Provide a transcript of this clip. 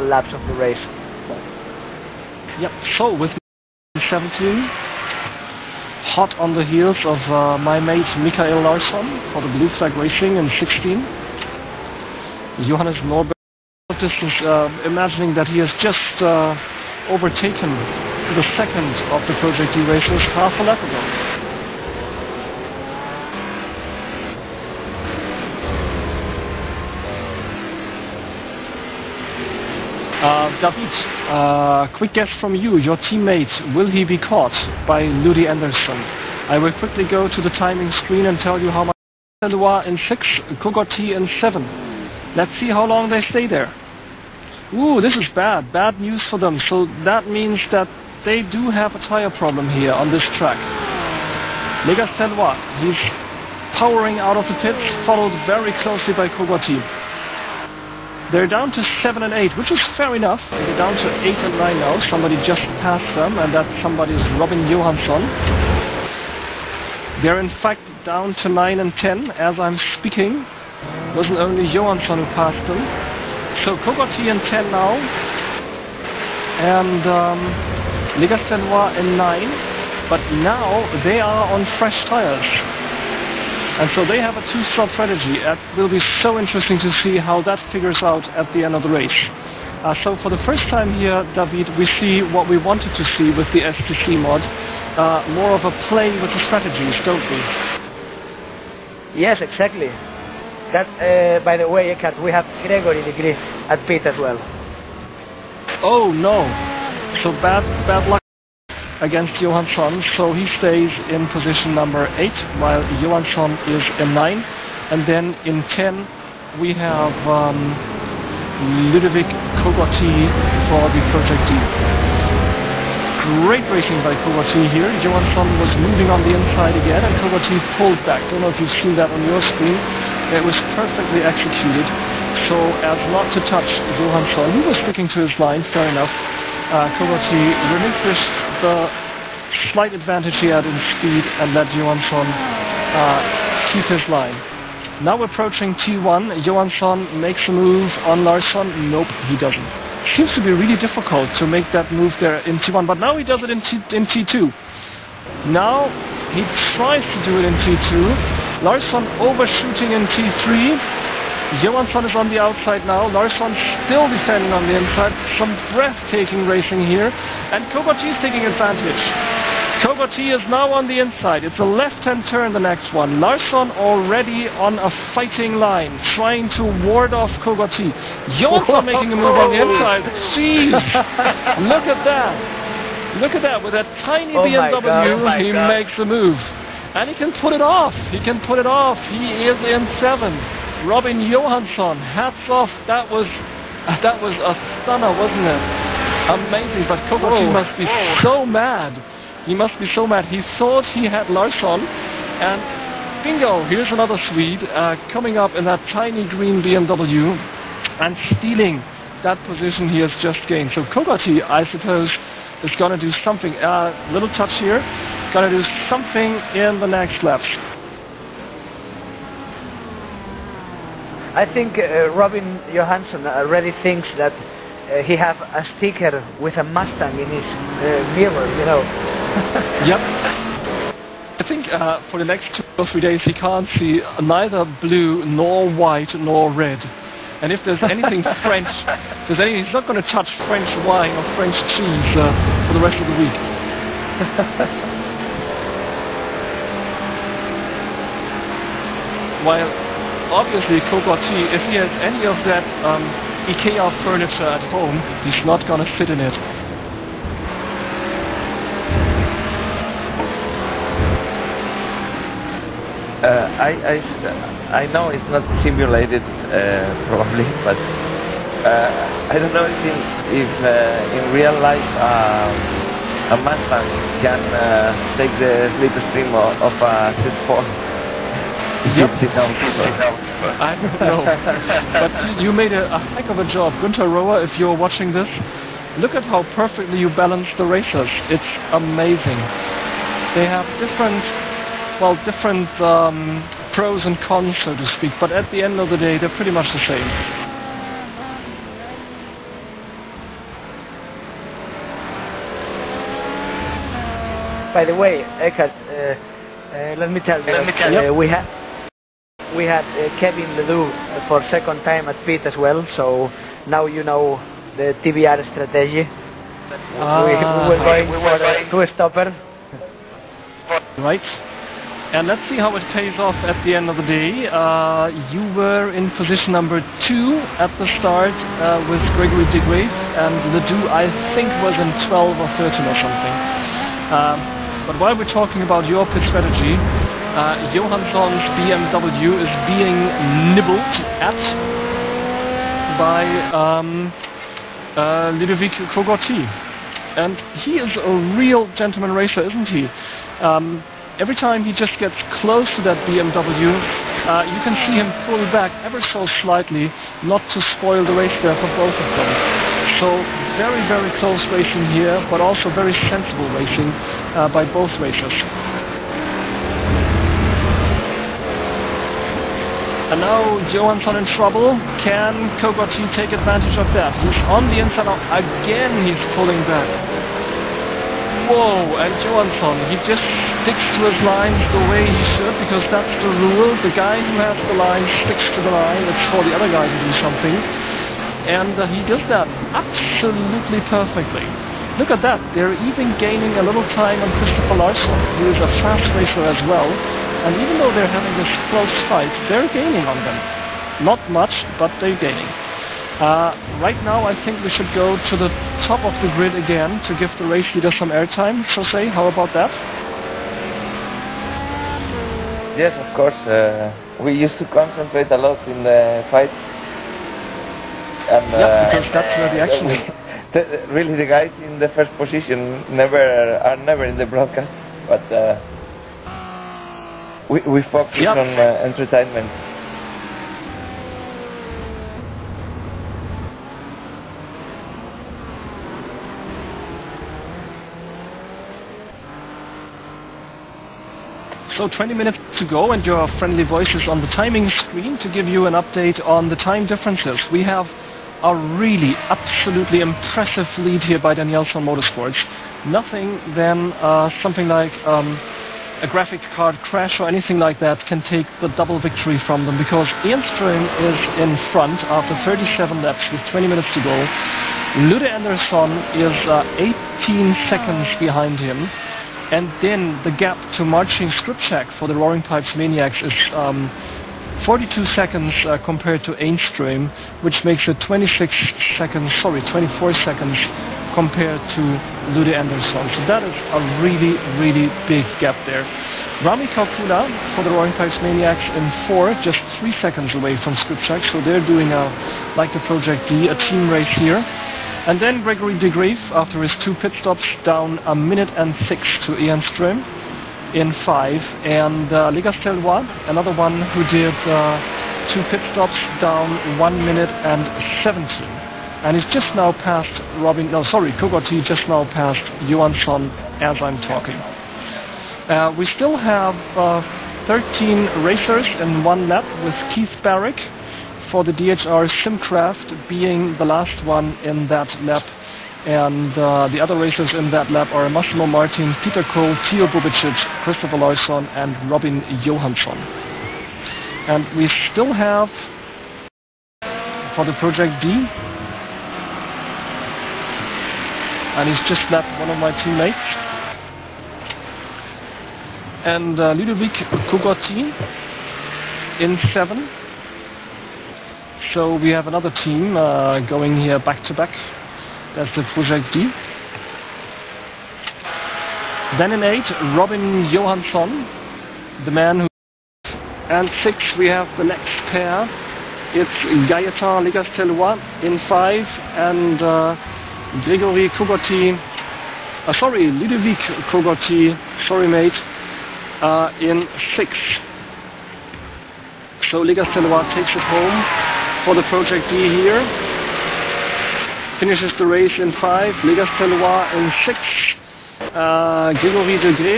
laps of the race. Yep, so with 17, hot on the heels of my mate Mikael Larsson for the Blue Flag Racing in 16. Johannes Norberg, distance, imagining that he has just overtaken the second of the Project D races half a lap ago. David, quick guess from you, your teammate, will he be caught by Ludi Anderson? I will quickly go to the timing screen and tell you how much Leloir in 6, Kogoti in 7. Let's see how long they stay there. Ooh, this is bad news for them, so that means that they do have a tire problem here on this track. Legas Leloir, he's powering out of the pits, followed very closely by Kogoti. They're down to 7 and 8, which is fair enough. They're down to 8 and 9 now. Somebody just passed them, and that somebody is Robin Johansson. They're in fact down to 9 and 10 as I'm speaking. It wasn't only Johansson who passed them. So Kogoti in 10 now, and Legas Leloir in 9. But now they are on fresh tires. And so they have a two-stop strategy. It will be so interesting to see how that figures out at the end of the race. So for the first time here, David, we see what we wanted to see with the STC mod. More of a play with the strategies, don't we? Yes, exactly. That, by the way, Eckhart, we have Gregory the Grid at pit as well. Oh no! So bad luck against Johansson, so he stays in position number 8, while Johansson is in 9. And then in 10 we have Ludovic Kogoti for the Project D. Great racing by Kogoti here. Johansson was moving on the inside again, and Kogoti pulled back. Don't know if you've seen that on your screen. It was perfectly executed, so as not to touch Johansson. He was sticking to his line, fair enough. Kogoti relinquished the slight advantage he had in speed and let Johansson keep his line. Now approaching T1, Johansson makes a move on Larsson. Nope, he doesn't. Seems to be really difficult to make that move there in T1, but now he does it in T2. Now he tries to do it in T2. Larsson overshooting in T3. Johansson is on the outside now. Larsson still defending on the inside. Some breathtaking racing here. And Kogoti is taking advantage. Kogoti is now on the inside. It's a left-hand turn, the next one. Larsson already on a fighting line, trying to ward off Kogoti. Johansson making a move on the inside. Jeez! Look at that. Look at that. With that tiny BMW, he makes a move. And he can put it off. He can put it off. He is in 7. Robin Johansson, hats off. That was a stunner, wasn't it? Amazing, but Kogoti must be so mad. He must be so mad. He thought he had Larsson, and bingo, here's another Swede coming up in that tiny green BMW and stealing that position he has just gained. So Kogoti, I suppose, is going to do something. Little touch here. Going to do something in the next laps. I think Robin Johansson already thinks that he have a sticker with a Mustang in his mirror, you know. Yep. I think for the next 2 or 3 days he can't see neither blue nor white nor red. And if there's anything French, he's not going to touch French wine or French cheese for the rest of the week. While obviously Kogoti, if he has any of that IKEA furniture at home, he's not going to fit in it. I know it's not simulated probably, but I don't know if in real life a Mustang can take the slipstream of a Z4. Yep. I don't know. But you made a heck of a job. Günther Rohr, if you're watching this, look at how perfectly you balance the racers. It's amazing. They have different pros and cons, so to speak, but at the end of the day, they're pretty much the same. By the way, Eckhart, let me tell you, we had Kevin Ledoux for second time at pit as well, so now you know the TBR strategy. We were going for a two-stopper. Right. And let's see how it pays off at the end of the day. You were in position number 2 at the start with Gregory de Graaf, and Ledoux I think was in 12 or 13 or something. But while we're talking about your pit strategy, Johansson's BMW is being nibbled at by Ludovic Kogorti. And he is a real gentleman racer, isn't he? Every time he just gets close to that BMW, you can see him pull back ever so slightly, not to spoil the race there for both of them. So very, very close racing here, but also very sensible racing by both racers. And now Johansson in trouble. Can Kogorti take advantage of that? He's on the inside now. Again, he's pulling back. Whoa, and Johansson, he just sticks to his lines the way he should, because that's the rule. The guy who has the line sticks to the line. It's for the other guy to do something. And he does that absolutely perfectly. Look at that. They're even gaining a little time on Christopher Larsson, who is a fast racer as well. And even though they're having this close fight, they're gaining on them. Not much, but they're gaining. Right now, I think we should go to the top of the grid again to give the race leader some airtime. Jose, how about that? Yes, of course. We used to concentrate a lot in the fight. And, because that's where the action is. Really, the guys in the first position are never in the broadcast, but we focus on entertainment. So 20 minutes to go, and your friendly voice is on the timing screen to give you an update on the time differences. We have a really absolutely impressive lead here by Danielsson Motorsports. Nothing than something like a graphic card crash or anything like that can take the double victory from them, because Enström is in front after 37 laps with 20 minutes to go. Lude Andersson is 18 seconds behind him. And then the gap to Marcin Skripczak for the Roaring Pipes Maniacs is 42 seconds compared to Enström, which makes it 24 seconds compared to Lude Andersson. So that is a really, really big gap there. Rami Kaukula for the Roaring Pipes Maniacs in 4, just 3 seconds away from Skripczak. So they're doing like the Project D, a team race here. And then Gregory de Graaf, after his 2 pit stops, down 1 minute and 6 to Enström in 5. And Legastelwa, another one who did 2 pit stops, down 1 minute and 17. And he's just now passed Kogorti just now passed Johansson as I'm talking. We still have 13 racers in 1 lap, with Keith Barrick for the DHR Simcraft being the last one in that lap, and the other racers in that lap are Massimo Martin, Peter Cole, Theo Bubicic, Christopher Larsson and Robin Johansson. And we still have for the Project D, and he's just lapped one of my teammates, and Ludovic Kogorti in 7. So we have another team going here back to back. That's the Project D. Then in 8, Robin Johansson, the man who... And 6, we have the next pair. It's Gaëtan Legastelwa in 5 and Gregory Kogorti... Ludovic Kogorti, sorry mate, in 6. So Legastelwa takes it home for the Project D here. Finishes the race in 5, Legastelwa in 6, Gregory de Graaf